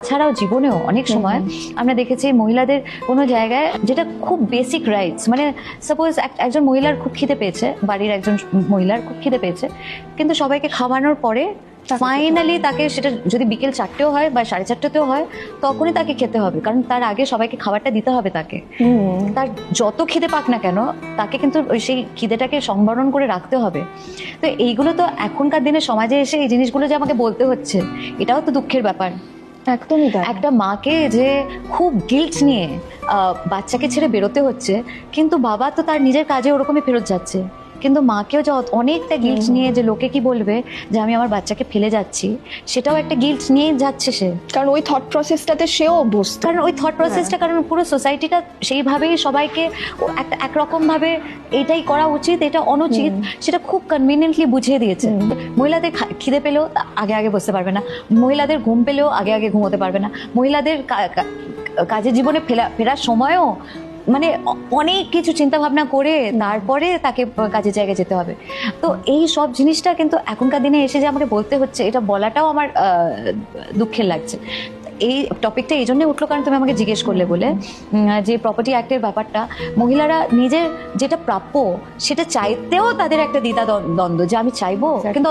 ছাড়াও জীবনেও অনেক সময় আমরা দেখেছি মহিলাদের কোনো জায়গায় যেটা খুব বেসিক রাইটস, মানে সাপোজ একজন মহিলার খুব খিদে পেয়েছে, বাড়ির একজন মহিলার খুব খিদে পেয়েছে, কিন্তু সবাইকে খাওয়ানোর পরে ফাইনালি তাকে সেটা যদি বিকেল 4টেও হয় বা 4:30তেও হয় তখনই তাকে খেতে হবে, কারণ তার আগে সবাইকে খাবারটা দিতে হবে তাকে। তার যত খিদে পাক না কেন তাকে কিন্তু সেই খিদেটাকে সংবরণ করে রাখতে হবে। তো এইগুলো তো এখনকার দিনে সমাজে এসে এই জিনিসগুলো যে আমাকে বলতে হচ্ছে, এটাও তো দুঃখের ব্যাপার। একদমই তাই। একটা মাকে যে খুব গিল্ট নিয়ে বাচ্চাকে ছেড়ে বেরোতে হচ্ছে, কিন্তু বাবা তো তার নিজের কাজে ওরকমই ফেরত যাচ্ছে, কিন্তু মাকেও যে অনেকটা গিল্ট নিয়ে যে লোকে কি বলবে যে আমি আমার বাচ্চাকে ফেলে যাচ্ছি, সেটাও একটা গিল্ট নিয়ে যাচ্ছে সে। কারণ ওই থট প্রসেসটাতে সেও অভ্যস্ত। কারণ ওই থট প্রসেসটা, কারণ পুরো সোসাইটিটা সেইভাবেই সবাইকে একটা একরকম ভাবে এটাই করা উচিত, এটা অনুচিত, সেটা খুব কনভিনিয়েন্টলি বুঝিয়ে দিয়েছে। মহিলাদের খিদে পেলেও আগে আগে বসতে পারবে না, মহিলাদের ঘুম পেলেও আগে আগে ঘুমোতে পারবে না, মহিলাদের কাজের জীবনে ফেরার সময়ও মানে অনেক কিছু চিন্তা ভাবনা করে তারপরে তাকে কাজের জায়গায় যেতে হবে। তো এই সব জিনিসটা কিন্তু এখনকার দিনে এসে যে আমাকে বলতে হচ্ছে, এটা বলাটাও আমার দুঃখের লাগছে। এই টপিকটা এই জন্য উঠলো কারণ তুমি আমাকে জিজ্ঞেস করলে বলে, যে প্রপার্টি অ্যাক্টের ব্যাপারটা, মহিলারা নিজের যেটা প্রাপ্য সেটা চাইতেও তাদের একটা দ্বিধা দ্বন্দ্ব, যে আমি চাইবো কিন্তু